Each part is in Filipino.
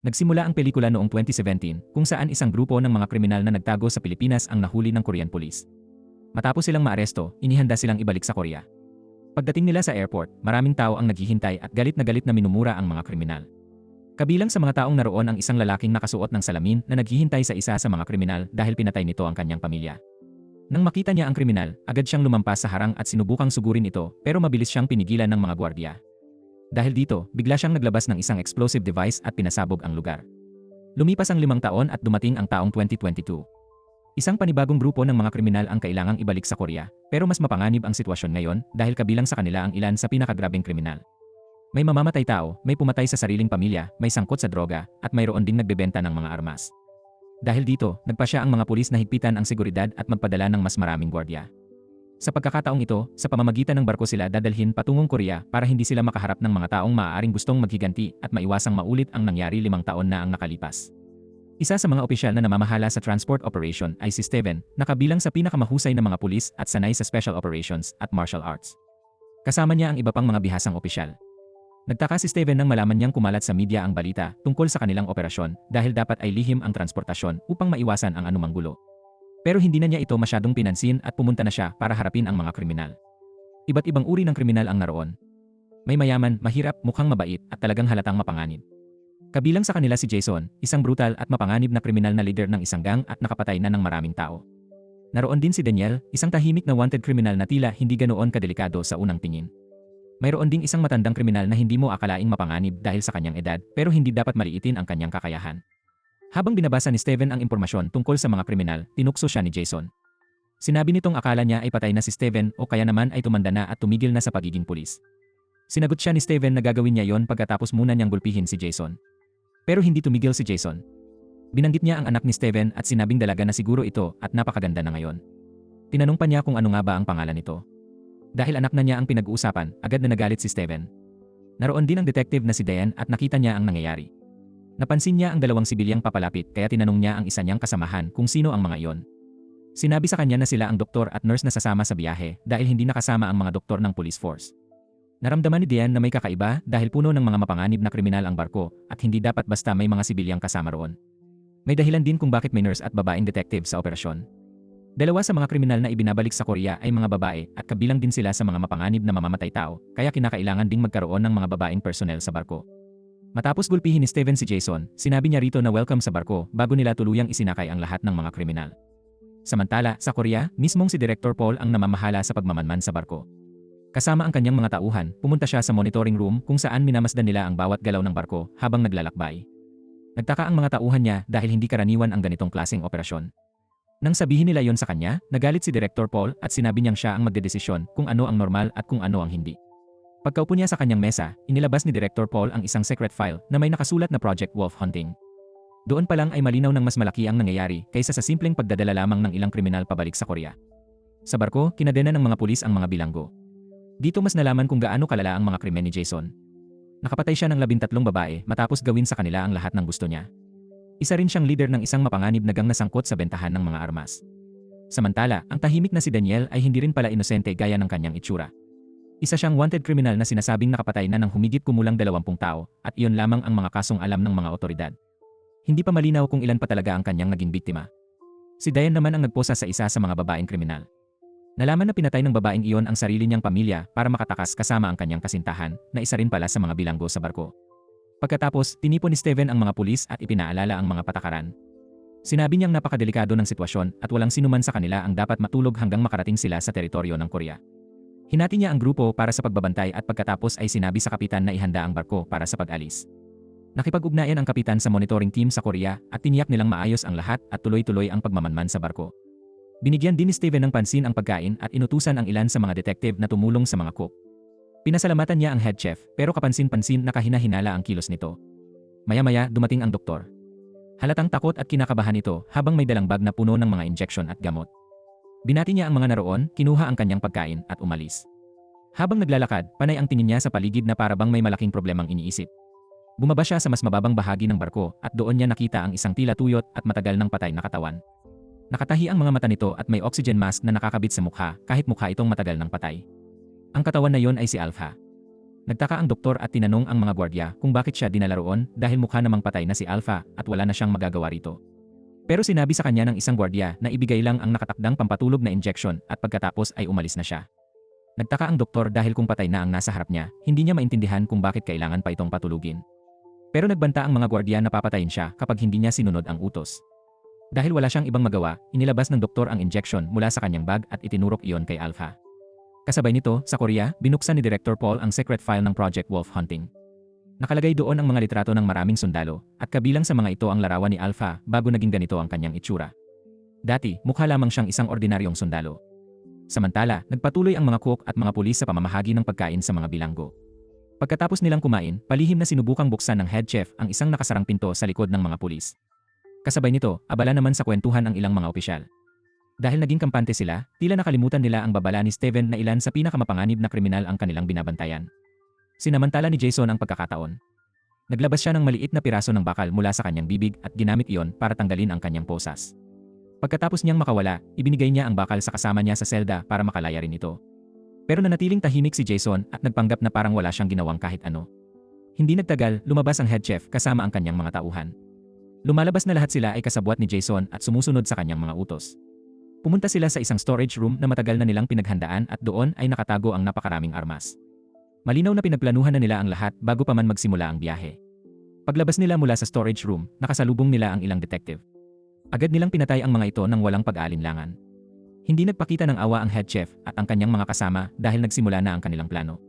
Nagsimula ang pelikula noong 2017 kung saan isang grupo ng mga kriminal na nagtago sa Pilipinas ang nahuli ng Korean police. Matapos silang maaresto, inihanda silang ibalik sa Korea. Pagdating nila sa airport, maraming tao ang naghihintay at galit na minumura ang mga kriminal. Kabilang sa mga taong naroon ang isang lalaking nakasuot ng salamin na naghihintay sa isa sa mga kriminal dahil pinatay nito ang kanyang pamilya. Nang makita niya ang kriminal, agad siyang lumampas sa harang at sinubukang sugurin ito pero mabilis siyang pinigilan ng mga gwardiya. Dahil dito, bigla siyang naglabas ng isang explosive device at pinasabog ang lugar. Lumipas ang 5 taon at dumating ang taong 2022. Isang panibagong grupo ng mga kriminal ang kailangang ibalik sa Korea, pero mas mapanganib ang sitwasyon ngayon dahil kabilang sa kanila ang ilan sa pinakagrabeng kriminal. May mamamatay tao, may pumatay sa sariling pamilya, may sangkot sa droga, at mayroon ding nagbebenta ng mga armas. Dahil dito, nagpasya ang mga pulis na higpitan ang seguridad at magpadala ng mas maraming gwardiya. Sa pagkakataong ito, sa pamamagitan ng barko sila dadalhin patungong Korea para hindi sila makaharap ng mga taong maaaring gustong maghiganti at maiwasang maulit ang nangyari 5 taon na ang nakalipas. Isa sa mga opisyal na namamahala sa transport operation ay si Steven, na kabilang sa pinakamahusay na mga pulis at sanay sa special operations at martial arts. Kasama niya ang iba pang mga bihasang opisyal. Nagtaka si Steven nang malaman niyang kumalat sa media ang balita tungkol sa kanilang operasyon dahil dapat ay lihim ang transportasyon upang maiwasan ang anumang gulo. Pero hindi na niya ito masyadong pinansin at pumunta na siya para harapin ang mga kriminal. Iba't ibang uri ng kriminal ang naroon. May mayaman, mahirap, mukhang mabait at talagang halatang mapanganib. Kabilang sa kanila si Jason, isang brutal at mapanganib na kriminal na leader ng isang gang at nakapatay na ng maraming tao. Naroon din si Daniel, isang tahimik na wanted kriminal na tila hindi ganoon kadelikado sa unang tingin. Mayroon ding isang matandang kriminal na hindi mo akalaing mapanganib dahil sa kanyang edad pero hindi dapat maliitin ang kanyang kakayahan. Habang binabasa ni Steven ang impormasyon tungkol sa mga kriminal, tinukso siya ni Jason. Sinabi nitong akala niya ay patay na si Steven o kaya naman ay tumanda na at tumigil na sa pagiging pulis. Sinagot siya ni Steven na gagawin niya yon pagkatapos muna niyang gulpihin si Jason. Pero hindi tumigil si Jason. Binanggit niya ang anak ni Steven at sinabing dalaga na siguro ito at napakaganda na ngayon. Tinanong pa niya kung ano nga ba ang pangalan nito. Dahil anak na niya ang pinag-uusapan, agad na nagalit si Steven. Naroon din ang detective na si Diane at nakita niya ang nangyayari. Napansin niya ang 2 sibilyang papalapit kaya tinanong niya ang isa niyang kasamahan kung sino ang mga iyon. Sinabi sa kanya na sila ang doktor at nurse na sasama sa biyahe dahil hindi nakasama ang mga doktor ng police force. Naramdaman ni Diane na may kakaiba dahil puno ng mga mapanganib na kriminal ang barko at hindi dapat basta may mga sibilyang kasama roon. May dahilan din kung bakit may nurse at babaeng detective sa operasyon. 2 sa mga kriminal na ibinabalik sa Korea ay mga babae at kabilang din sila sa mga mapanganib na mamamatay tao kaya kinakailangan ding magkaroon ng mga babaeng personnel sa barko. Matapos gulpihin ni Steven si Jason, sinabi niya rito na welcome sa barko bago nila tuluyang isinakay ang lahat ng mga kriminal. Samantala, sa Korea, mismong si Director Paul ang namamahala sa pagmamanman sa barko. Kasama ang kanyang mga tauhan, pumunta siya sa monitoring room kung saan minamasdan nila ang bawat galaw ng barko habang naglalakbay. Nagtaka ang mga tauhan niya dahil hindi karaniwan ang ganitong klaseng operasyon. Nang sabihin nila yon sa kanya, nagalit si Director Paul at sinabi niyang siya ang magdedesisyon kung ano ang normal at kung ano ang hindi. Pagkaupo niya sa kanyang mesa, inilabas ni Director Paul ang isang secret file na may nakasulat na Project Wolf Hunting. Doon pa lang ay malinaw ng mas malaki ang nangyayari kaysa sa simpleng pagdadala lamang ng ilang kriminal pabalik sa Korea. Sa barko, kinadena ng mga pulis ang mga bilanggo. Dito mas nalaman kung gaano kalala ang mga krimen ni Jason. Nakapatay siya ng 13 babae matapos gawin sa kanila ang lahat ng gusto niya. Isa rin siyang leader ng isang mapanganib na gang na sangkot sa bentahan ng mga armas. Samantala, ang tahimik na si Daniel ay hindi rin pala inosente gaya ng kanyang itsura. Isa siyang wanted criminal na sinasabing nakapatay na ng humigit kumulang 20 tao at iyon lamang ang mga kasong alam ng mga otoridad. Hindi pa malinaw kung ilan pa talaga ang kanyang naging biktima. Si Diane naman ang nagposa sa isa sa mga babaeng kriminal. Nalaman na pinatay ng babaeng iyon ang sarili niyang pamilya para makatakas kasama ang kanyang kasintahan na isa rin pala sa mga bilanggo sa barko. Pagkatapos, tinipon ni Steven ang mga pulis at ipinaalala ang mga patakaran. Sinabi niyang napakadelikado ng sitwasyon at walang sinuman sa kanila ang dapat matulog hanggang makarating sila sa teritoryo ng Korea. Hinati niya ang grupo para sa pagbabantay at pagkatapos ay sinabi sa kapitan na ihanda ang barko para sa pag-alis. Nakipag-ugnayan ang kapitan sa monitoring team sa Korea at tiniyak nilang maayos ang lahat at tuloy-tuloy ang pagmamanman sa barko. Binigyan din ni Steven ng pansin ang pagkain at inutusan ang ilan sa mga detective na tumulong sa mga cook. Pinasalamatan niya ang head chef pero kapansin-pansin na kahina-hinala ang kilos nito. Maya-maya dumating ang doktor. Halatang takot at kinakabahan ito habang may dalang bag na puno ng mga injection at gamot. Binati niya ang mga naroon, kinuha ang kanyang pagkain at umalis. Habang naglalakad, panay ang tingin niya sa paligid na parabang may malaking problemang iniisip. Bumaba siya sa mas mababang bahagi ng barko at doon niya nakita ang isang tila tuyot at matagal ng patay na katawan. Nakatahi ang mga mata nito at may oxygen mask na nakakabit sa mukha kahit mukha itong matagal ng patay. Ang katawan na yon ay si Alpha. Nagtaka ang doktor at tinanong ang mga gwardiya kung bakit siya dinala roon dahil mukha namang patay na si Alpha at wala na siyang magagawa rito. Pero sinabi sa kanya ng isang gwardiya na ibigay lang ang nakatakdang pampatulog na injection at pagkatapos ay umalis na siya. Nagtaka ang doktor dahil kung patay na ang nasa harap niya, hindi niya maintindihan kung bakit kailangan pa itong patulugin. Pero nagbanta ang mga gwardiya na papatayin siya kapag hindi niya sinunod ang utos. Dahil wala siyang ibang magawa, inilabas ng doktor ang injection mula sa kanyang bag at itinurok iyon kay Alpha. Kasabay nito, sa Korea, binuksan ni Director Paul ang secret file ng Project Wolf Hunting. Nakalagay doon ang mga litrato ng maraming sundalo, at kabilang sa mga ito ang larawan ni Alpha bago naging ganito ang kanyang itsura. Dati, mukha lamang siyang isang ordinaryong sundalo. Samantala, nagpatuloy ang mga cook at mga pulis sa pamamahagi ng pagkain sa mga bilanggo. Pagkatapos nilang kumain, palihim na sinubukang buksan ng head chef ang isang nakasarang pinto sa likod ng mga pulis. Kasabay nito, abala naman sa kwentuhan ang ilang mga opisyal. Dahil naging kampante sila, tila nakalimutan nila ang babala ni Steven na ilan sa pinakamapanganib na kriminal ang kanilang binabantayan. Sinamantala ni Jason ang pagkakataon. Naglabas siya ng maliit na piraso ng bakal mula sa kanyang bibig at ginamit iyon para tanggalin ang kanyang posas. Pagkatapos niyang makawala, ibinigay niya ang bakal sa kasama niya sa selda para makalaya rin ito. Pero nanatiling tahimik si Jason at nagpanggap na parang wala siyang ginawang kahit ano. Hindi nagtagal, lumabas ang head chef kasama ang kanyang mga tauhan. Lumalabas na lahat sila ay kasabwat ni Jason at sumusunod sa kanyang mga utos. Pumunta sila sa isang storage room na matagal na nilang pinaghandaan at doon ay nakatago ang napakaraming armas. Malinaw na pinagplanuhan na nila ang lahat bago pa man magsimula ang biyahe. Paglabas nila mula sa storage room, nakasalubong nila ang ilang detective. Agad nilang pinatay ang mga ito nang walang pag-aalinlangan. Hindi nagpakita ng awa ang head chef at ang kanyang mga kasama dahil nagsimula na ang kanilang plano.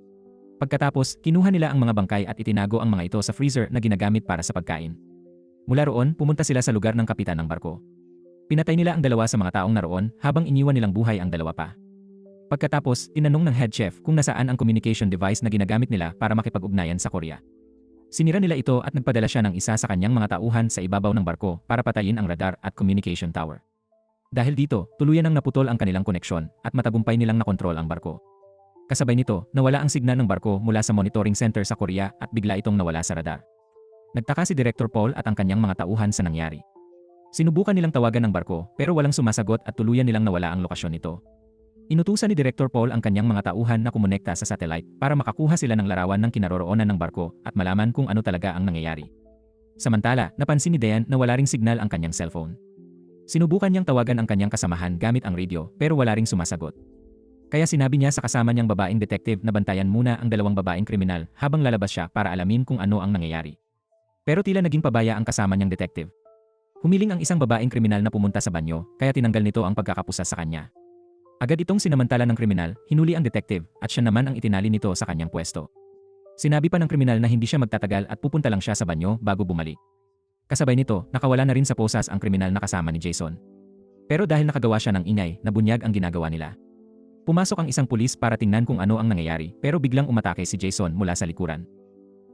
Pagkatapos, kinuha nila ang mga bangkay at itinago ang mga ito sa freezer na ginagamit para sa pagkain. Mula roon, pumunta sila sa lugar ng kapitan ng barko. Pinatay nila ang dalawa sa mga taong naroon habang iniwan nilang buhay ang dalawa pa. Pagkatapos, tinanong ng head chef kung nasaan ang communication device na ginagamit nila para makipag-ugnayan sa Korea. Sinira nila ito at nagpadala siya ng isa sa kanyang mga tauhan sa ibabaw ng barko para patayin ang radar at communication tower. Dahil dito, tuluyan ang naputol ang kanilang koneksyon at matagumpay nilang nakontrol ang barko. Kasabay nito, nawala ang signal ng barko mula sa monitoring center sa Korea at bigla itong nawala sa radar. Nagtaka si Director Paul at ang kanyang mga tauhan sa nangyari. Sinubukan nilang tawagan ng barko pero walang sumasagot at tuluyan nilang nawala ang lokasyon nito. Inutusan ni Director Paul ang kanyang mga tauhan na kumonekta sa satellite para makakuha sila ng larawan ng kinaroroonan ng barko at malaman kung ano talaga ang nangyayari. Samantala, napansin ni Dean na wala ring signal ang kanyang cellphone. Sinubukan niyang tawagan ang kanyang kasamahan gamit ang radio pero wala ring sumasagot. Kaya sinabi niya sa kasama niyang babaeng detective na bantayan muna ang dalawang babaeng kriminal habang lalabas siya para alamin kung ano ang nangyayari. Pero tila naging pabaya ang kasama niyang detective. Humiling ang isang babaeng kriminal na pumunta sa banyo kaya tinanggal nito ang pagkakapusa sa kanya. Agad itong sinamantala ng kriminal, hinuli ang detective at siya naman ang itinali nito sa kanyang pwesto. Sinabi pa ng kriminal na hindi siya magtatagal at pupunta lang siya sa banyo bago bumalik. Kasabay nito, nakawala na rin sa posas ang kriminal na kasama ni Jason. Pero dahil nakagawa siya ng ingay, nabunyag ang ginagawa nila. Pumasok ang isang pulis para tingnan kung ano ang nangyayari pero biglang umatake si Jason mula sa likuran.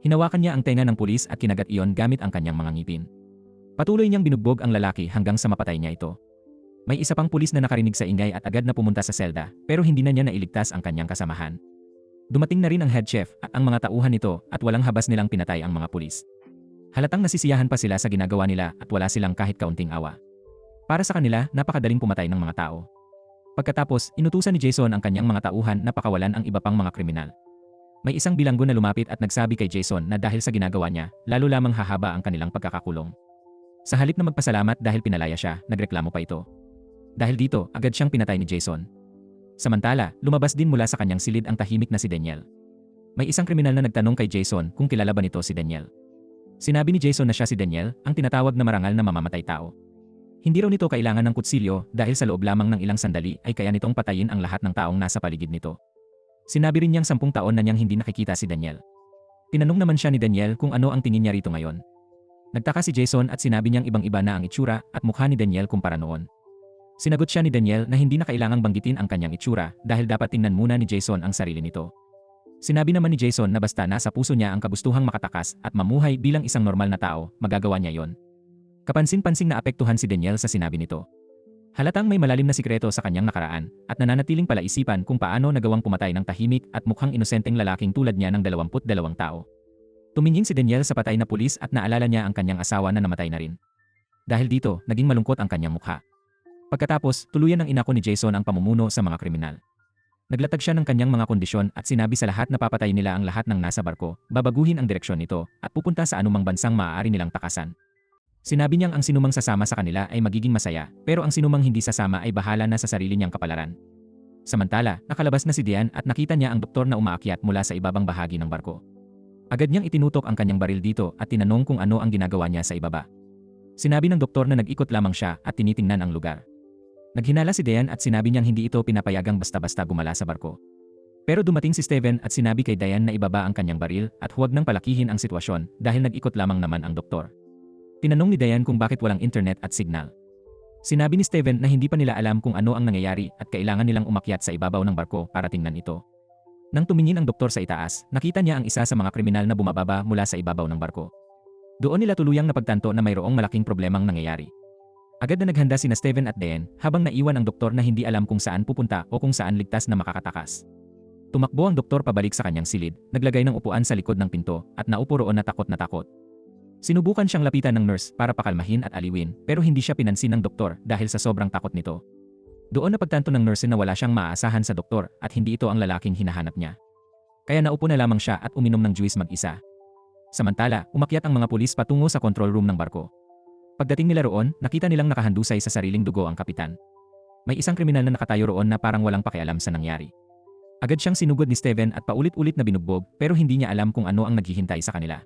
Hinawakan niya ang tenga ng pulis at kinagat iyon gamit ang kanyang mga ngipin. Patuloy niyang binugbog ang lalaki hanggang sa mapatay niya ito. May isa pang pulis na nakarinig sa ingay at agad na pumunta sa selda pero hindi na niya nailigtas ang kanyang kasamahan. Dumating na rin ang head chef at ang mga tauhan nito at walang habas nilang pinatay ang mga pulis. Halatang nasisiyahan pa sila sa ginagawa nila at wala silang kahit kaunting awa. Para sa kanila, napakadaling pumatay ng mga tao. Pagkatapos, inutusan ni Jason ang kanyang mga tauhan na pakawalan ang iba pang mga kriminal. May isang bilanggo na lumapit at nagsabi kay Jason na dahil sa ginagawa niya, lalo lamang hahaba ang kanilang pagkakakulong. Sa halip na magpasalamat dahil pinalaya siya, nagreklamo pa ito. Dahil dito, agad siyang pinatay ni Jason. Samantala, lumabas din mula sa kanyang silid ang tahimik na si Daniel. May isang kriminal na nagtanong kay Jason kung kilala ba nito si Daniel. Sinabi ni Jason na siya si Daniel, ang tinatawag na marangal na mamamatay tao. Hindi raw nito kailangan ng kutsilyo dahil sa loob lamang ng ilang sandali ay kaya nitong patayin ang lahat ng taong nasa paligid nito. Sinabi rin niyang 10 taon na niyang hindi nakikita si Daniel. Tinanong naman siya ni Daniel kung ano ang tingin niya rito ngayon. Nagtaka si Jason at sinabi niyang ibang-iba na ang itsura at mukha ni Daniel kumpara noon. Sinagot siya ni Daniel na hindi na kailangang banggitin ang kanyang itsura dahil dapat tingnan muna ni Jason ang sarili nito. Sinabi naman ni Jason na basta nasa puso niya ang kagustuhang makatakas at mamuhay bilang isang normal na tao, magagawa niya yon. Kapansin-pansing na apektuhan si Daniel sa sinabi nito. Halatang may malalim na sikreto sa kanyang nakaraan at nananatiling palaisipan kung paano nagawang pumatay ng tahimik at mukhang inosenteng lalaking tulad niya ng 22 tao. Tumingin si Daniel sa patay na pulis at naalala niya ang kanyang asawa na namatay na rin. Dahil dito, naging malungkot ang kanyang mukha. Pagkatapos, tuluyan ng inako ni Jason ang pamumuno sa mga kriminal. Naglatag siya ng kanyang mga kondisyon at sinabi sa lahat na papatayin nila ang lahat ng nasa barko, babaguhin ang direksyon nito, at pupunta sa anumang bansang maaari nilang takasan. Sinabi niyang ang sinumang sasama sa kanila ay magiging masaya, pero ang sinumang hindi sasama ay bahala na sa sarili niyang kapalaran. Samantala, nakalabas na si Diane at nakita niya ang doktor na umaakyat mula sa ibabang bahagi ng barko. Agad niyang itinutok ang kanyang baril dito at tinanong kung ano ang ginagawa niya sa ibaba. Sinabi ng doktor na nag-ikot lamang siya at tinitingnan ang lugar. Naghinala si Diane at sinabi niyang hindi ito pinapayagang basta-basta gumala sa barko. Pero dumating si Steven at sinabi kay Diane na ibaba ang kanyang baril at huwag nang palakihin ang sitwasyon dahil nag-ikot lamang naman ang doktor. Tinanong ni Diane kung bakit walang internet at signal. Sinabi ni Steven na hindi pa nila alam kung ano ang nangyayari at kailangan nilang umakyat sa ibabaw ng barko para tingnan ito. Nang tumingin ang doktor sa itaas, nakita niya ang isa sa mga kriminal na bumababa mula sa ibabaw ng barko. Doon nila tuluyang napagtanto na mayroong malaking problemang nangyayari. Agad na naghanda sina Steven at Diane habang naiwan ang doktor na hindi alam kung saan pupunta o kung saan ligtas na makakatakas. Tumakbo ang doktor pabalik sa kanyang silid, naglagay ng upuan sa likod ng pinto at naupo roon na takot na takot. Sinubukan siyang lapitan ng nurse para pakalmahin at aliwin pero hindi siya pinansin ng doktor dahil sa sobrang takot nito. Doon napagtanto ng nurse na wala siyang maaasahan sa doktor at hindi ito ang lalaking hinahanap niya. Kaya naupo na lamang siya at uminom ng juice mag-isa. Samantala, umakyat ang mga pulis patungo sa control room ng barko. Pagdating nila roon, nakita nilang nakahandusay sa sariling dugo ang kapitan. May isang kriminal na nakatayo roon na parang walang pakialam sa nangyari. Agad siyang sinugod ni Steven at paulit-ulit na binugbog pero hindi niya alam kung ano ang naghihintay sa kanila.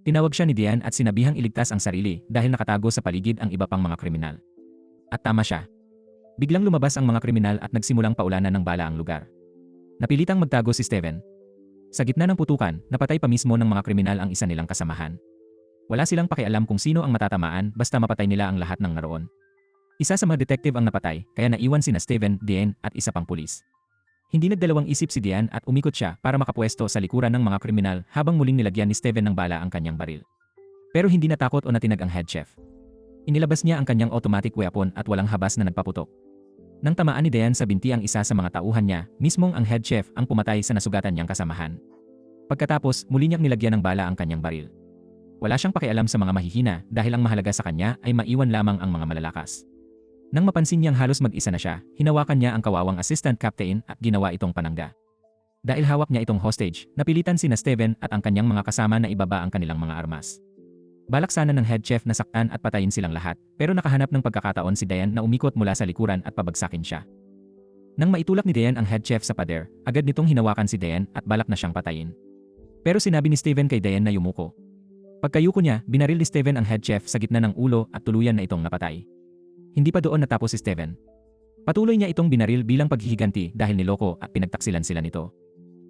Tinawag siya ni Diane at sinabihang iligtas ang sarili dahil nakatago sa paligid ang iba pang mga kriminal. At tama siya. Biglang lumabas ang mga kriminal at nagsimulang paulanan ng bala ang lugar. Napilitang magtago si Steven. Sa gitna ng putukan, napatay pa mismo ng mga kriminal ang isa nilang kasamahan. Wala silang pakialam kung sino ang matatamaan basta mapatay nila ang lahat ng naroon. Isa sa mga detective ang napatay kaya naiwan sina Steven, Diane at isa pang pulis. Hindi nagdalawang isip si Diane at umikot siya para makapwesto sa likuran ng mga kriminal habang muling nilagyan ni Steven ng bala ang kanyang baril. Pero hindi natakot o natinag ang head chef. Inilabas niya ang kanyang automatic weapon at walang habas na nagpaputok. Nang tamaan ni Diane sa binti ang isa sa mga tauhan niya, mismong ang head chef ang pumatay sa nasugatan niyang kasamahan. Pagkatapos, muli niyang nilagyan ng bala ang kanyang baril. Wala siyang pakialam sa mga mahihina dahil ang mahalaga sa kanya ay maiwan lamang ang mga malalakas. Nang mapansin niyang halos mag-isa na siya, hinawakan niya ang kawawang assistant captain at ginawa itong panangga. Dahil hawak niya itong hostage, napilitan sina Steven at ang kanyang mga kasama na ibaba ang kanilang mga armas. Balak sana ng head chef na saktan at patayin silang lahat, pero nakahanap ng pagkakataon si Diane na umikot mula sa likuran at pabagsakin siya. Nang maitulak ni Diane ang head chef sa pader, agad nitong hinawakan si Diane at balak na siyang patayin. Pero sinabi ni Steven kay Diane na yumuko. Pagkayuko niya, binaril ni Steven ang head chef sa gitna ng ulo at tuluyan na itong napatay. Hindi pa doon natapos si Steven. Patuloy niya itong binaril bilang paghihiganti dahil niloko at pinagtaksilan sila nito.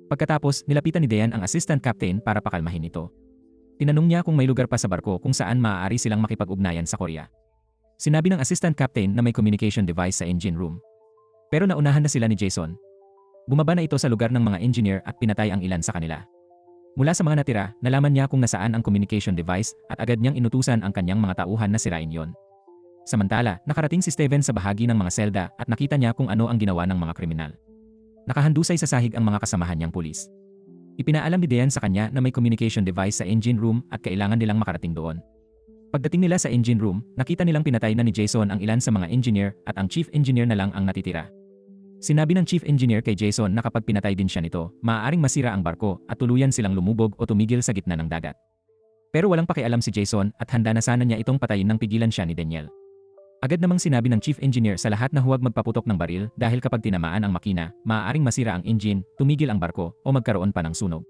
Pagkatapos, nilapitan ni Diane ang assistant captain para pakalmahin ito. Tinanong niya kung may lugar pa sa barko kung saan maaari silang makipag-ugnayan sa Korea. Sinabi ng assistant captain na may communication device sa engine room. Pero naunahan na sila ni Jason. Bumaba na ito sa lugar ng mga engineer at pinatay ang ilan sa kanila. Mula sa mga natira, nalaman niya kung nasaan ang communication device at agad niyang inutusan ang kanyang mga tauhan na sirain yon. Samantala, nakarating si Steven sa bahagi ng mga selda at nakita niya kung ano ang ginawa ng mga kriminal. Nakahandusay sa sahig ang mga kasamahan niyang pulis. Ipinaalam ni Diane sa kanya na may communication device sa engine room at kailangan nilang makarating doon. Pagdating nila sa engine room, nakita nilang pinatay na ni Jason ang ilan sa mga engineer at ang chief engineer na lang ang natitira. Sinabi ng chief engineer kay Jason na kapag pinatay din siya nito, maaaring masira ang barko at tuluyan silang lumubog o tumigil sa gitna ng dagat. Pero walang pakialam si Jason at handa na sana niya itong patayin nang pigilan siya ni Daniel. Agad namang sinabi ng chief engineer sa lahat na huwag magpaputok ng baril dahil kapag tinamaan ang makina, maaaring masira ang engine, tumigil ang barko, o magkaroon pa ng sunog.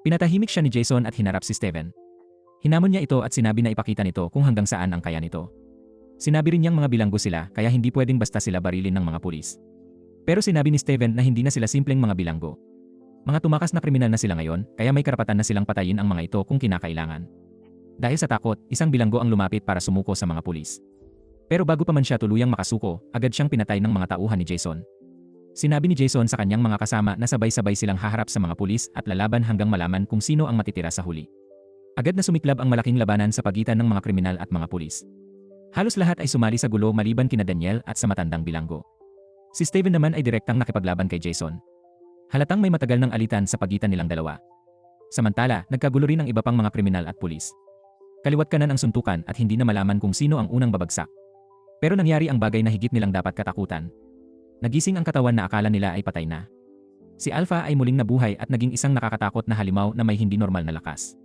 Pinatahimik siya ni Jason at hinarap si Steven. Hinamon niya ito at sinabi na ipakita nito kung hanggang saan ang kaya nito. Sinabi rin niyang mga bilanggo sila kaya hindi pwedeng basta sila barilin ng mga pulis. Pero sinabi ni Steven na hindi na sila simpleng mga bilanggo. Mga tumakas na kriminal na sila ngayon kaya may karapatan na silang patayin ang mga ito kung kinakailangan. Dahil sa takot, isang bilanggo ang lumapit para sumuko sa mga pulis. Pero bago pa man siya tuluyang makasuko, agad siyang pinatay ng mga tauhan ni Jason. Sinabi ni Jason sa kanyang mga kasama na sabay-sabay silang haharap sa mga pulis at lalaban hanggang malaman kung sino ang matitira sa huli. Agad na sumiklab ang malaking labanan sa pagitan ng mga kriminal at mga pulis. Halos lahat ay sumali sa gulo maliban kina Daniel at sa matandang bilanggo. Si Steven naman ay direktang nakipaglaban kay Jason. Halatang may matagal ng alitan sa pagitan nilang dalawa. Samantala, nagkagulo rin ang iba pang mga kriminal at pulis. Kaliwat kanan ang suntukan at hindi na malaman kung sino ang unang babagsak. Pero nangyari ang bagay na higit nilang dapat katakutan. Nagising ang katawan na akala nila ay patay na. Si Alpha ay muling nabuhay at naging isang nakakatakot na halimaw na may hindi normal na lakas.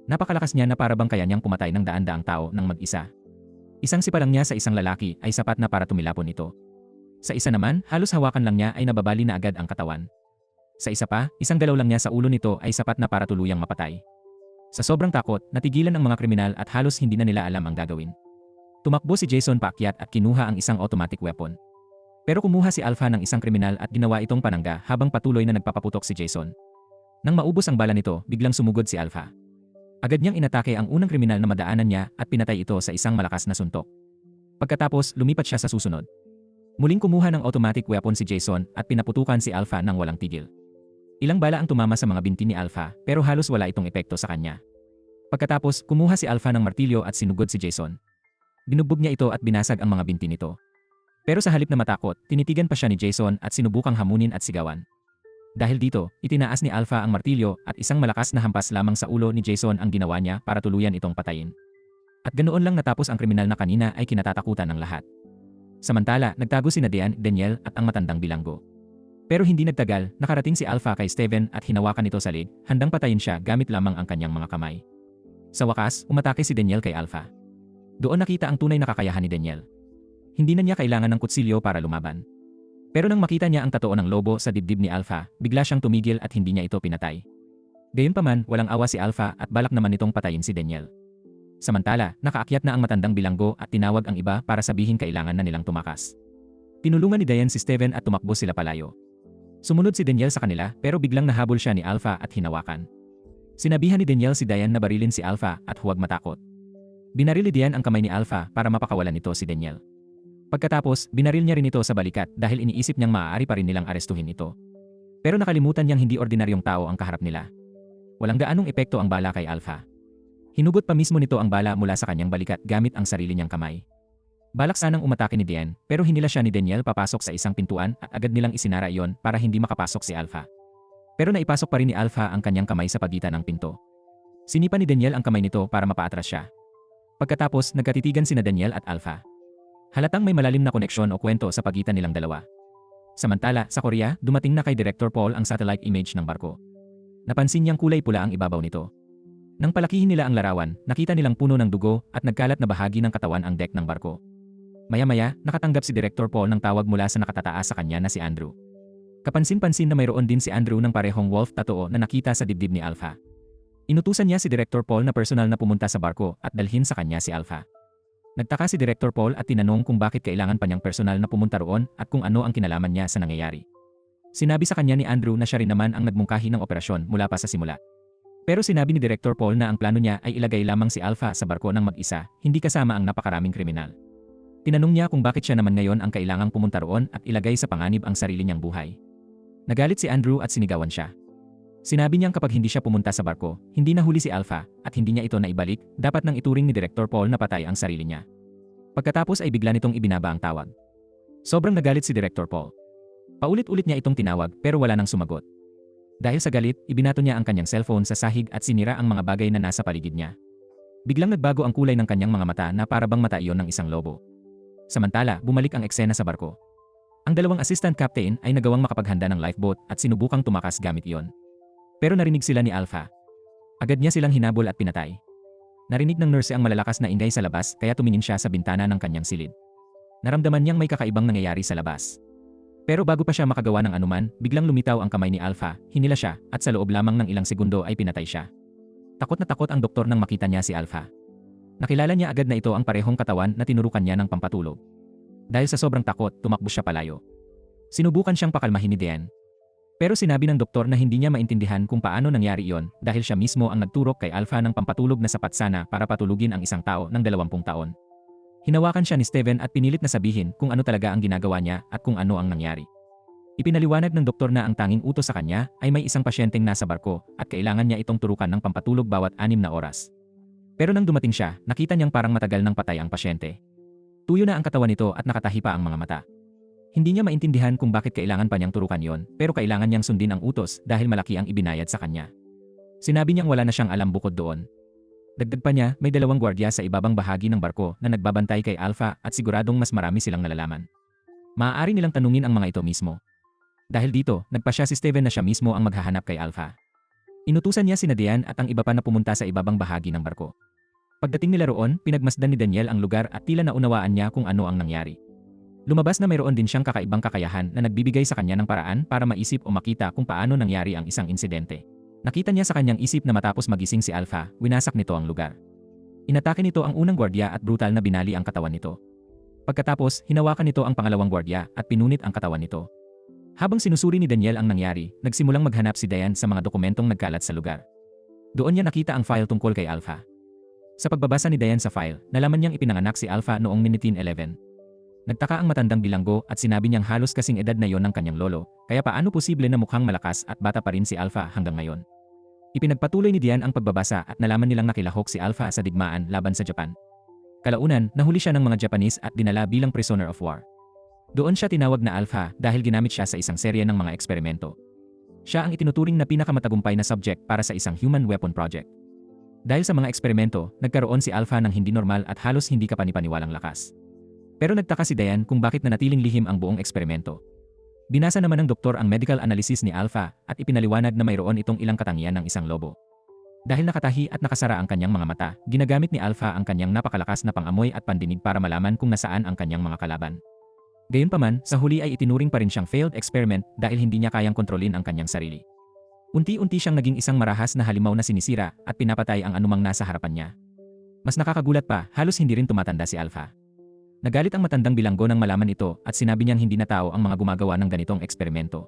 Napakalakas niya na para bang kaya niyang pumatay ng daan-daang tao nang mag-isa. Isang sipalang niya sa isang lalaki ay sapat na para tumilapon ito. Sa isa naman, halos hawakan lang niya ay nababali na agad ang katawan. Sa isa pa, isang galaw lang niya sa ulo nito ay sapat na para tuluyang mapatay. Sa sobrang takot, natigilan ang mga kriminal at halos hindi na nila alam ang gagawin. Tumakbo si Jason paakyat at kinuha ang isang automatic weapon. Pero kumuha si Alpha ng isang kriminal at ginawa itong panangga habang patuloy na nagpapaputok si Jason. Nang maubos ang bala nito, biglang sumugod si Alpha. Agad niyang inatake ang unang kriminal na madaanan niya at pinatay ito sa isang malakas na suntok. Pagkatapos, lumipat siya sa susunod. Muling kumuha ng automatic weapon si Jason at pinaputukan si Alpha nang walang tigil. Ilang bala ang tumama sa mga binti ni Alpha pero halos wala itong epekto sa kanya. Pagkatapos, kumuha si Alpha ng martilyo at sinugod si Jason. Binugbog niya ito at binasag ang mga binti nito. Pero sa halip na matakot, tinitigan pa siya ni Jason at sinubukang hamunin at sigawan. Dahil dito, itinaas ni Alpha ang martilyo at isang malakas na hampas lamang sa ulo ni Jason ang ginawa niya para tuluyan itong patayin. At ganoon lang natapos ang kriminal na kanina ay kinatatakutan ng lahat. Samantala, nagtago si Daniel at ang matandang bilanggo. Pero hindi nagtagal, nakarating si Alpha kay Steven at hinawakan ito sa leg, handang patayin siya gamit lamang ang kanyang mga kamay. Sa wakas, umatake si Daniel kay Alpha. Doon nakita ang tunay na kakayahan ni Daniel. Hindi na niya kailangan ng kutsilyo para lumaban. Pero nang makita niya ang tatoo ng lobo sa dibdib ni Alpha, bigla siyang tumigil at hindi niya ito pinatay. Gayunpaman, walang awa si Alpha at balak naman nitong patayin si Daniel. Samantala, nakaakyat na ang matandang bilanggo at tinawag ang iba para sabihin kailangan na nilang tumakas. Tinulungan ni Diane si Steven at tumakbo sila palayo. Sumunod si Daniel sa kanila pero biglang nahabol siya ni Alpha at hinawakan. Sinabihan ni Daniel si Diane na barilin si Alpha at huwag matakot. Binaril ni Diane ang kamay ni Alpha para mapakawalan nito si Daniel. Pagkatapos, binaril niya rin ito sa balikat dahil iniisip niyang maaari pa rin nilang arestuhin ito. Pero nakalimutan niyang hindi ordinaryong tao ang kaharap nila. Walang gaanong epekto ang bala kay Alpha. Hinugot pa mismo nito ang bala mula sa kanyang balikat gamit ang sarili niyang kamay. Balak sanang umatake ni Diane pero hinila siya ni Daniel papasok sa isang pintuan at agad nilang isinara iyon para hindi makapasok si Alpha. Pero naipasok pa rin ni Alpha ang kanyang kamay sa pagitan ng pinto. Sinipa ni Daniel ang kamay nito para mapaatras siya. Pagkatapos, nagkatitigan sina Daniel at Alpha. Halatang may malalim na koneksyon o kwento sa pagitan nilang dalawa. Samantala, sa Korea, dumating na kay Director Paul ang satellite image ng barko. Napansin niyang kulay pula ang ibabaw nito. Nang palakihin nila ang larawan, nakita nilang puno ng dugo at nagkalat na bahagi ng katawan ang deck ng barko. Maya-maya, nakatanggap si Director Paul ng tawag mula sa nakatataas sa kanya na si Andrew. Kapansin-pansin na mayroon din si Andrew ng parehong wolf tattoo na nakita sa dibdib ni Alpha. Inutusan niya si Director Paul na personal na pumunta sa barko at dalhin sa kanya si Alpha. Nagtaka si Director Paul at tinanong kung bakit kailangan pa niyang personal na pumunta roon at kung ano ang kinalaman niya sa nangyayari. Sinabi sa kanya ni Andrew na siya rin naman ang nagmungkahi ng operasyon mula pa sa simula. Pero sinabi ni Director Paul na ang plano niya ay ilagay lamang si Alpha sa barko ng mag-isa, hindi kasama ang napakaraming kriminal. Tinanong niya kung bakit siya naman ngayon ang kailangang pumunta roon at ilagay sa panganib ang sarili niyang buhay. Nagalit si Andrew at sinigawan siya. Sinabi niyang kapag hindi siya pumunta sa barko, hindi nahuli si Alpha at hindi niya ito naibalik, dapat nang ituring ni Director Paul na patay ang sarili niya. Pagkatapos ay bigla nitong ibinaba ang tawag. Sobrang nagalit si Director Paul. Paulit-ulit niya itong tinawag pero wala nang sumagot. Dahil sa galit, ibinato niya ang kanyang cellphone sa sahig at sinira ang mga bagay na nasa paligid niya. Biglang nagbago ang kulay ng kanyang mga mata na para bang mata iyon ng isang lobo. Samantala, bumalik ang eksena sa barko. Ang dalawang assistant captain ay nagawang makapaghanda ng lifeboat at sinubukang tumakas gamit iyon. Pero narinig sila ni Alpha. Agad niya silang hinabol at pinatay. Narinig ng nurse ang malalakas na ingay sa labas kaya tumingin siya sa bintana ng kanyang silid. Naramdaman niyang may kakaibang nangyayari sa labas. Pero bago pa siya makagawa ng anuman, biglang lumitaw ang kamay ni Alpha, hinila siya at sa loob lamang ng ilang segundo ay pinatay siya. Takot na takot ang doktor nang makita niya si Alpha. Nakilala niya agad na ito ang parehong katawan na tinurukan niya ng pampatulog. Dahil sa sobrang takot, tumakbo siya palayo. Sinubukan siyang pakalmahin ni Diane. Pero sinabi ng doktor na hindi niya maintindihan kung paano nangyari iyon dahil siya mismo ang nagturok kay Alpha ng pampatulog na sapat sana para patulugin ang isang tao ng 20 taon. Hinawakan siya ni Steven at pinilit na sabihin kung ano talaga ang ginagawa niya at kung ano ang nangyari. Ipinaliwanag ng doktor na ang tanging utos sa kanya ay may isang pasyenteng nasa barko at kailangan niya itong turukan ng pampatulog bawat 6 na oras. Pero nang dumating siya, nakita niyang parang matagal nang patay ang pasyente. Tuyo na ang katawan nito at nakatahi pa ang mga mata. Hindi niya maintindihan kung bakit kailangan pa niyang turukan yon, pero kailangan niyang sundin ang utos dahil malaki ang ibinayad sa kanya. Sinabi niyang wala na siyang alam bukod doon. Dagdag pa niya, may 2 gwardiya sa ibabang bahagi ng barko na nagbabantay kay Alpha at siguradong mas marami silang nalalaman. Maaari nilang tanungin ang mga ito mismo. Dahil dito, nagpasya si Steven na siya mismo ang maghahanap kay Alpha. Inutusan niya sina Diane at ang iba pa na pumunta sa ibabang bahagi ng barko. Pagdating nila roon, pinagmasdan ni Daniel ang lugar at tila naunawaan niya kung ano ang nangyari. Lumabas na mayroon din siyang kakaibang kakayahan na nagbibigay sa kanya ng paraan para maisip o makita kung paano nangyari ang isang insidente. Nakita niya sa kanyang isip na matapos magising si Alpha, winasak nito ang lugar. Inatake nito ang unang gwardiya at brutal na binali ang katawan nito. Pagkatapos, hinawakan nito ang pangalawang gwardiya at pinunit ang katawan nito. Habang sinusuri ni Daniel ang nangyari, nagsimulang maghanap si Diane sa mga dokumentong nagkalat sa lugar. Doon niya nakita ang file tungkol kay Alpha. Sa pagbabasa ni Diane sa file, nalaman niyang ipinanganak si Alpha noong 1911. Nagtaka ang matandang bilanggo at sinabi niyang halos kasing edad na yon ng kanyang lolo, kaya paano posible na mukhang malakas at bata pa rin si Alpha hanggang ngayon. Ipinagpatuloy ni Diane ang pagbabasa at nalaman nilang nakilahok si Alpha sa digmaan laban sa Japan. Kalaunan, nahuli siya ng mga Japanese at dinala bilang prisoner of war. Doon siya tinawag na Alpha dahil ginamit siya sa isang serye ng mga eksperimento. Siya ang itinuturing na pinakamatagumpay na subject para sa isang human weapon project. Dahil sa mga eksperimento, nagkaroon si Alpha ng hindi normal at halos hindi kapanipaniwalang lakas. Pero nagtaka si Diane kung bakit nanatiling lihim ang buong eksperimento. Binasa naman ng doktor ang medical analysis ni Alpha at ipinaliwanag na mayroon itong ilang katangian ng isang lobo. Dahil nakatahi at nakasara ang kanyang mga mata, ginagamit ni Alpha ang kanyang napakalakas na pangamoy at pandinig para malaman kung nasaan ang kanyang mga kalaban. Gayunpaman, sa huli ay itinuring pa rin siyang failed experiment dahil hindi niya kayang kontrolin ang kanyang sarili. Unti-unti siyang naging isang marahas na halimaw na sinisira at pinapatay ang anumang nasa harapan niya. Mas nakakagulat pa, halos hindi rin tumatanda si Alpha. Nagalit ang matandang bilanggo nang malaman ito at sinabi niyang hindi na tao ang mga gumagawa ng ganitong eksperimento.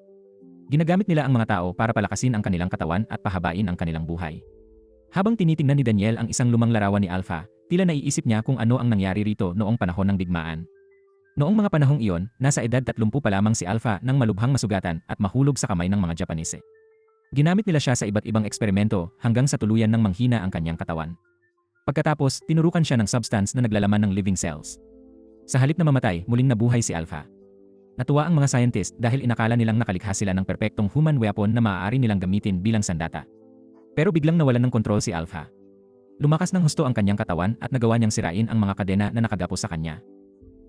Ginagamit nila ang mga tao para palakasin ang kanilang katawan at pahabain ang kanilang buhay. Habang tinitingnan ni Daniel ang isang lumang larawan ni Alpha, tila naiisip niya kung ano ang nangyari rito noong panahon ng digmaan. Noong mga panahong iyon, nasa edad 30 pa lamang si Alpha nang malubhang masugatan at mahulog sa kamay ng mga Japanese. Ginamit nila siya sa iba't ibang eksperimento hanggang sa tuluyan ng manghina ang kanyang katawan. Pagkatapos, tinurukan siya ng substance na naglalaman ng living cells. Sa halip na mamatay, muling nabuhay si Alpha. Natuwa ang mga scientist dahil inakala nilang nakalikha sila ng perpektong human weapon na maaari nilang gamitin bilang sandata. Pero biglang nawalan ng kontrol si Alpha. Lumakas ng husto ang kanyang katawan at nagawa niyang sirain ang mga kadena na nakagapo sa kanya.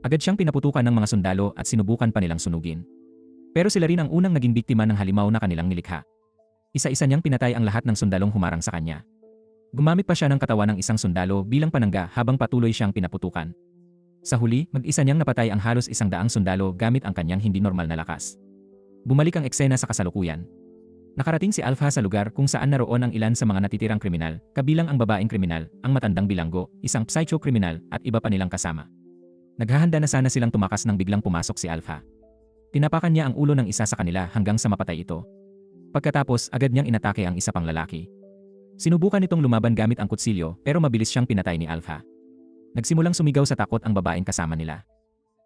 Agad siyang pinaputukan ng mga sundalo at sinubukan pa nilang sunugin. Pero sila rin ang unang naging biktima ng halimaw na kanilang nilikha. Isa-isa niyang pinatay ang lahat ng sundalong humarang sa kanya. Gumamit pa siya ng katawan ng isang sundalo bilang panangga habang patuloy siyang pinaputukan. Sa huli, mag-isa niyang napatay ang halos 100 sundalo gamit ang kanyang hindi normal na lakas. Bumalik ang eksena sa kasalukuyan. Nakarating si Alpha sa lugar kung saan naroon ang ilan sa mga natitirang kriminal, kabilang ang babaeng kriminal, ang matandang bilanggo, isang psycho-kriminal at iba pa nilang kasama. Naghahanda na sana silang tumakas nang biglang pumasok si Alpha. Tinapakan niya ang ulo ng isa sa kanila hanggang sa mapatay ito. Pagkatapos, agad niyang inatake ang isa pang lalaki. Sinubukan nitong lumaban gamit ang kutsilyo pero mabilis siyang pinatay ni Alpha. Nagsimulang sumigaw sa takot ang babaeng kasama nila.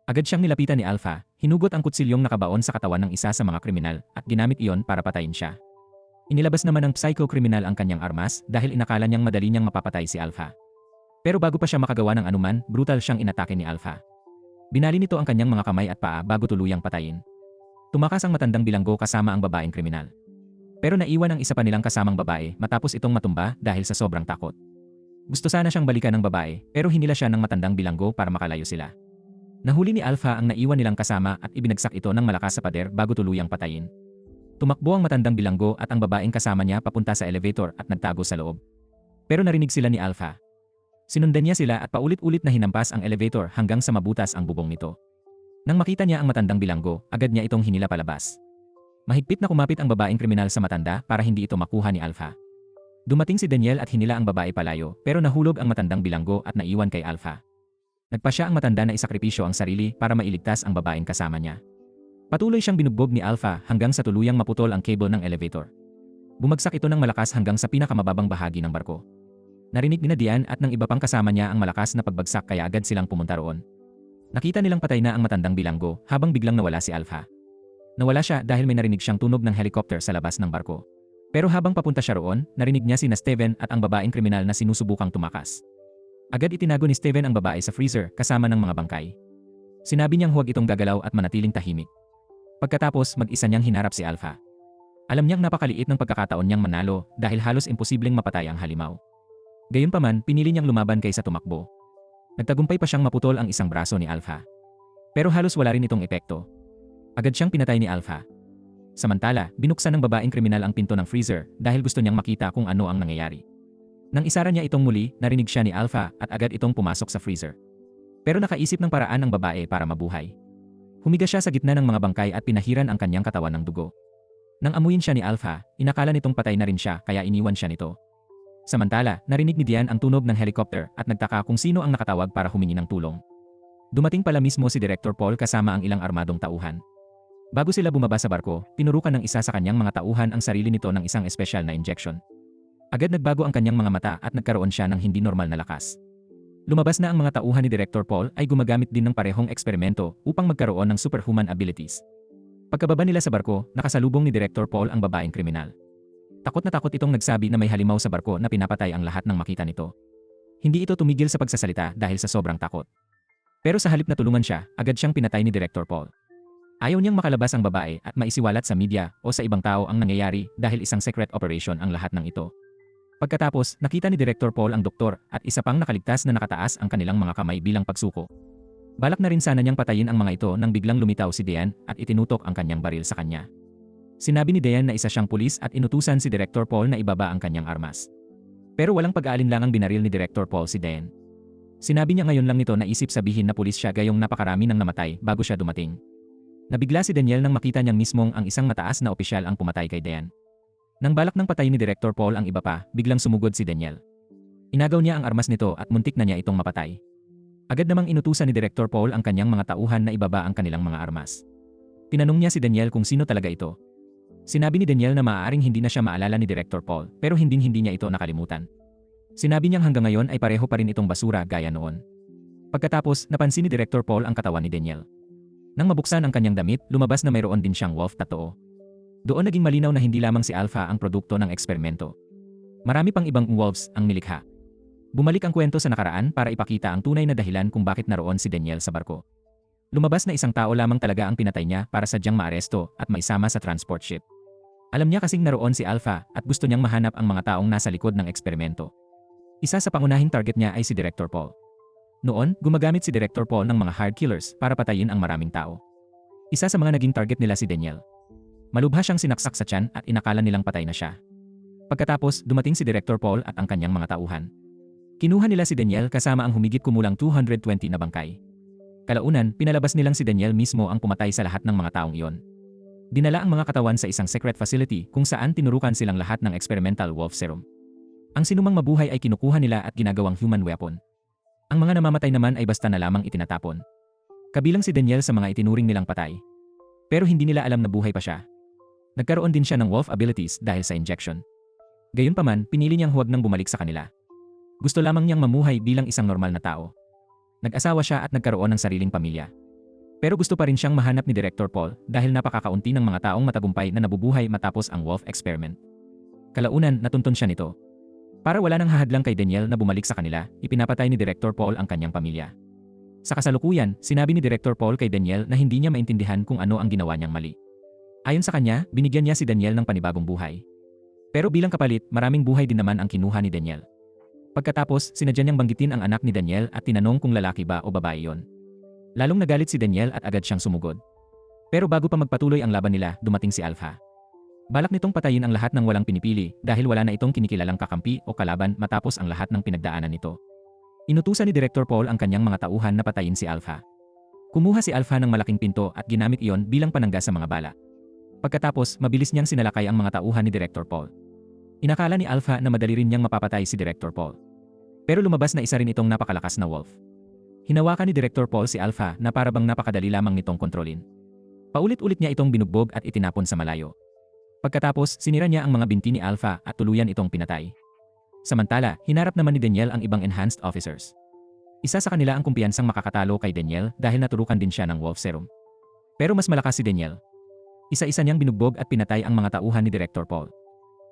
Agad siyang nilapitan ni Alpha, hinugot ang kutsilyong nakabaon sa katawan ng isa sa mga kriminal at ginamit iyon para patayin siya. Inilabas naman ng psycho-kriminal ang kanyang armas dahil inakala niyang madali niyang mapapatay si Alpha. Pero bago pa siya makagawa ng anuman, brutal siyang inatake ni Alpha. Binali nito ang kanyang mga kamay at paa bago tuluyang patayin. Tumakas ang matandang bilanggo kasama ang babaeng kriminal. Pero naiwan ang isa pa nilang kasamang babae matapos itong matumba dahil sa sobrang takot. Gusto sana siyang balikan ng babae pero hinila siya ng matandang bilanggo para makalayo sila. Nahuli ni Alpha ang naiwan nilang kasama at ibinagsak ito ng malakas sa pader bago tuluyang patayin. Tumakbo ang matandang bilanggo at ang babaeng kasama niya papunta sa elevator at nagtago sa loob. Pero narinig sila ni Alpha. Sinundan niya sila at paulit-ulit na hinampas ang elevator hanggang sa mabutas ang bubong nito. Nang makita niya ang matandang bilanggo, agad niya itong hinila palabas. Mahigpit na kumapit ang babaeng kriminal sa matanda para hindi ito makuha ni Alpha. Dumating si Daniel at hinila ang babae palayo pero nahulog ang matandang bilanggo at naiwan kay Alpha. Nagpasya ang matanda na isakripisyo ang sarili para mailigtas ang babaeng kasama niya. Patuloy siyang binugbog ni Alpha hanggang sa tuluyang maputol ang cable ng elevator. Bumagsak ito ng malakas hanggang sa pinakamababang bahagi ng barko. Narinig ni Diane at ng iba pang kasama niya ang malakas na pagbagsak kaya agad silang pumunta roon. Nakita nilang patay na ang matandang bilanggo habang biglang nawala si Alpha. Nawala siya dahil may narinig siyang tunog ng helicopter sa labas ng barko. Pero habang papunta siya roon, narinig niya sina Steven at ang babaeng kriminal na sinusubukang tumakas. Agad itinago ni Steven ang babae sa freezer kasama ng mga bangkay. Sinabi niyang huwag itong gagalaw at manatiling tahimik. Pagkatapos, mag-isa niyang hinarap si Alpha. Alam niyang napakaliit ng pagkakataon niyang manalo dahil halos imposibleng mapatay ang halimaw. Gayunpaman, pinili niyang lumaban kaysa tumakbo. Nagtagumpay pa siyang maputol ang isang braso ni Alpha. Pero halos wala rin itong epekto. Agad siyang pinatay ni Alpha. Samantala, binuksan ng babaeng kriminal ang pinto ng freezer dahil gusto niyang makita kung ano ang nangyayari. Nang isara niya itong muli, narinig siya ni Alpha at agad itong pumasok sa freezer. Pero nakaisip ng paraan ang babae para mabuhay. Humiga siya sa gitna ng mga bangkay at pinahiran ang kanyang katawan ng dugo. Nang amuyin siya ni Alpha, inakala nitong patay na rin siya kaya iniwan siya nito. Samantala, narinig ni Diane ang tunog ng helicopter at nagtaka kung sino ang nakatawag para humingi ng tulong. Dumating pala mismo si Director Paul kasama ang ilang armadong tauhan. Bago sila bumaba sa barko, tinurukan ng isa sa kanyang mga tauhan ang sarili nito ng isang espesyal na injection. Agad nagbago ang kanyang mga mata at nagkaroon siya ng hindi normal na lakas. Lumabas na ang mga tauhan ni Director Paul ay gumagamit din ng parehong eksperimento upang magkaroon ng superhuman abilities. Pagkababa nila sa barko, nakasalubong ni Director Paul ang babaeng kriminal. Takot na takot itong nagsabi na may halimaw sa barko na pinapatay ang lahat ng makita nito. Hindi ito tumigil sa pagsasalita dahil sa sobrang takot. Pero sa halip na tulungan siya, agad siyang pinatay ni Director Paul. Ayaw niyang makalabas ang babae at maisiwalat sa media o sa ibang tao ang nangyayari dahil isang secret operation ang lahat ng ito. Pagkatapos, nakita ni Director Paul ang doktor at isa pang nakaligtas na nakataas ang kanilang mga kamay bilang pagsuko. Balak na rin sana niyang patayin ang mga ito nang biglang lumitaw si Diane at itinutok ang kanyang baril sa kanya. Sinabi ni Diane na isa siyang pulis at inutusan si Director Paul na ibaba ang kanyang armas. Pero walang pag-aalinlangang binaril ni Director Paul si Diane. Sinabi niya ngayon lang nito na isip sabihin na pulis siya gayong napakarami ng namatay bago siya dumating. Nabigla si Daniel nang makita niyang mismong ang isang mataas na opisyal ang pumatay kay Diane. Nang balak ng patayin ni Director Paul ang iba pa, biglang sumugod si Daniel. Inagaw niya ang armas nito at muntik na niya itong mapatay. Agad namang inutusan ni Director Paul ang kanyang mga tauhan na ibaba ang kanilang mga armas. Tinanong niya si Daniel kung sino talaga ito. Sinabi ni Daniel na maaaring hindi na siya maalala ni Director Paul pero hindi niya ito nakalimutan. Sinabi niyang hanggang ngayon ay pareho pa rin itong basura gaya noon. Pagkatapos, napansin ni Director Paul ang katawan ni Daniel. Nang mabuksan ang kanyang damit, lumabas na mayroon din siyang wolf tattoo. Doon naging malinaw na hindi lamang si Alpha ang produkto ng eksperimento. Marami pang ibang wolves ang nilikha. Bumalik ang kwento sa nakaraan para ipakita ang tunay na dahilan kung bakit naroon si Daniel sa barko. Lumabas na isang tao lamang talaga ang pinatay niya para sadyang maaresto at maisama sa transport ship. Alam niya kasing naroon si Alpha at gusto niyang mahanap ang mga taong nasa likod ng eksperimento. Isa sa pangunahing target niya ay si Director Paul. Noon, gumagamit si Director Paul ng mga hard killers para patayin ang maraming tao. Isa sa mga naging target nila si Daniel. Malubha siyang sinaksak sa tiyan at inakala nilang patay na siya. Pagkatapos, dumating si Director Paul at ang kanyang mga tauhan. Kinuha nila si Daniel kasama ang humigit kumulang 220 na bangkay. Kalaunan, pinalabas nilang si Daniel mismo ang pumatay sa lahat ng mga taong iyon. Dinala ang mga katawan sa isang secret facility kung saan tinurukan silang lahat ng experimental wolf serum. Ang sinumang mabuhay ay kinukuha nila at ginagawang human weapon. Ang mga namamatay naman ay basta na lamang itinatapon. Kabilang si Daniel sa mga itinuring nilang patay. Pero hindi nila alam na buhay pa siya. Nagkaroon din siya ng wolf abilities dahil sa injection. Gayunpaman, pinili niyang huwag nang bumalik sa kanila. Gusto lamang niyang mamuhay bilang isang normal na tao. Nag-asawa siya at nagkaroon ng sariling pamilya. Pero gusto pa rin siyang mahanap ni Director Paul dahil napakakaunti ng mga taong matagumpay na nabubuhay matapos ang wolf experiment. Kalaunan, natuntun siya nito. Para wala nang hahadlang kay Daniel na bumalik sa kanila, ipinapatay ni Director Paul ang kanyang pamilya. Sa kasalukuyan, sinabi ni Director Paul kay Daniel na hindi niya maintindihan kung ano ang ginawa niyang mali. Ayon sa kanya, binigyan niya si Daniel ng panibagong buhay. Pero bilang kapalit, maraming buhay din naman ang kinuha ni Daniel. Pagkatapos, sinadya niyang banggitin ang anak ni Daniel at tinanong kung lalaki ba o babae yon. Lalong nagalit si Daniel at agad siyang sumugod. Pero bago pa magpatuloy ang laban nila, dumating si Alpha. Balak nitong patayin ang lahat ng walang pinipili dahil wala na itong kinikilalang kakampi o kalaban matapos ang lahat ng pinagdaanan nito. Inutusan ni Director Paul ang kanyang mga tauhan na patayin si Alpha. Kumuha si Alpha ng malaking pinto at ginamit iyon bilang panangga sa mga bala. Pagkatapos, mabilis niyang sinalakay ang mga tauhan ni Director Paul. Inakala ni Alpha na madali rin niyang mapapatay si Director Paul. Pero lumabas na isa rin itong napakalakas na wolf. Hinawakan ni Director Paul si Alpha na parabang napakadali lamang nitong kontrolin. Paulit-ulit niya itong binugbog at itinapon sa malayo. Pagkatapos, sinira niya ang mga binti ni Alpha at tuluyan itong pinatay. Samantala, hinarap naman ni Daniel ang ibang enhanced officers. Isa sa kanila ang kumpiyansang makakatalo kay Daniel dahil naturukan din siya ng wolf serum. Pero mas malakas si Daniel. Isa-isa niyang binugbog at pinatay ang mga tauhan ni Director Paul.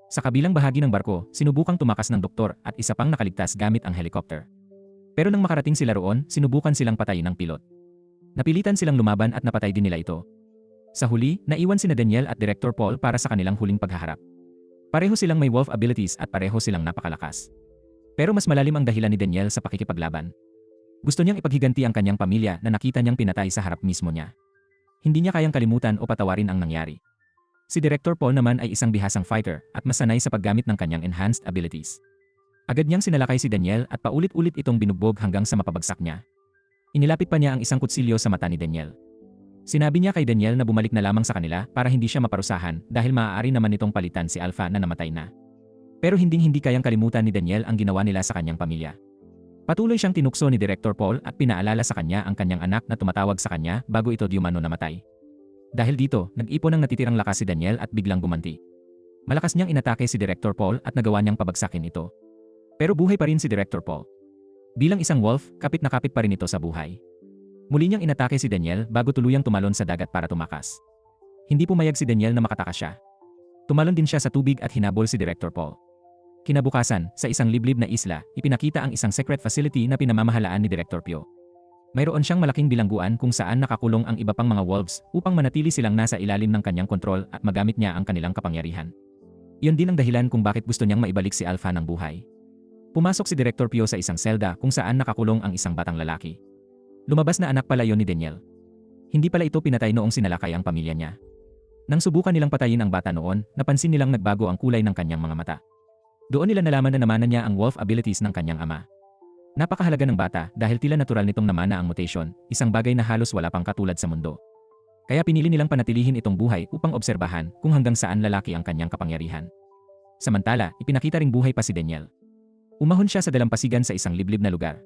Sa kabilang bahagi ng barko, sinubukang tumakas ng doktor at isa pang nakaligtas gamit ang helicopter. Pero nang makarating sila roon, sinubukan silang patayin ng pilot. Napilitan silang lumaban at napatay din nila ito. Sa huli, naiwan sina Daniel at Director Paul para sa kanilang huling paghaharap. Pareho silang may wolf abilities at pareho silang napakalakas. Pero mas malalim ang dahilan ni Daniel sa pakikipaglaban. Gusto niyang ipaghiganti ang kanyang pamilya na nakita niyang pinatay sa harap mismo niya. Hindi niya kayang kalimutan o patawarin ang nangyari. Si Director Paul naman ay isang bihasang fighter at masanay sa paggamit ng kanyang enhanced abilities. Agad niyang sinalakay si Daniel at paulit-ulit itong binugbog hanggang sa mapabagsak niya. Inilapit pa niya ang isang kutsilyo sa mata ni Daniel. Sinabi niya kay Daniel na bumalik na lamang sa kanila para hindi siya maparusahan dahil maaari naman nitong palitan si Alpha na namatay na. Pero hindi kayang kalimutan ni Daniel ang ginawa nila sa kanyang pamilya. Patuloy siyang tinukso ni Director Paul at pinaalala sa kanya ang kanyang anak na tumatawag sa kanya bago ito di umano namatay. Dahil dito, nag-ipon ng natitirang lakas si Daniel at biglang gumanti. Malakas niyang inatake si Director Paul at nagawa niyang pabagsakin ito. Pero buhay pa rin si Director Paul. Bilang isang wolf, kapit na kapit pa rin ito sa buhay. Muli niyang inatake si Daniel bago tuluyang tumalon sa dagat para tumakas. Hindi pumayag si Daniel na makatakas siya. Tumalon din siya sa tubig at hinabol si Director Paul. Kinabukasan, sa isang liblib na isla, ipinakita ang isang secret facility na pinamamahalaan ni Director Pio. Mayroon siyang malaking bilangguan kung saan nakakulong ang iba pang mga wolves upang manatili silang nasa ilalim ng kanyang kontrol at magamit niya ang kanilang kapangyarihan. Iyon din ang dahilan kung bakit gusto niyang maibalik si Alpha ng buhay. Pumasok si Director Pio sa isang selda kung saan nakakulong ang isang batang lalaki. Lumabas na anak pala yon ni Daniel. Hindi pala ito pinatay noong sinalakay ang pamilya niya. Nang subukan nilang patayin ang bata noon, napansin nilang nagbago ang kulay ng kanyang mga mata. Doon nila nalaman na namana niya ang wolf abilities ng kanyang ama. Napakahalaga ng bata dahil tila natural nitong namana ang mutation, isang bagay na halos wala pang katulad sa mundo. Kaya pinili nilang panatilihin itong buhay upang obserbahan kung hanggang saan lalaki ang kanyang kapangyarihan. Samantala, ipinakita ring buhay pa si Daniel. Umahon siya sa dalampasigan sa isang liblib na lugar.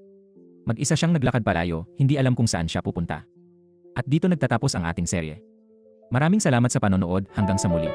Mag-isa siyang naglakad palayo, hindi alam kung saan siya pupunta. At dito nagtatapos ang ating serye. Maraming salamat sa panonood, hanggang sa muli.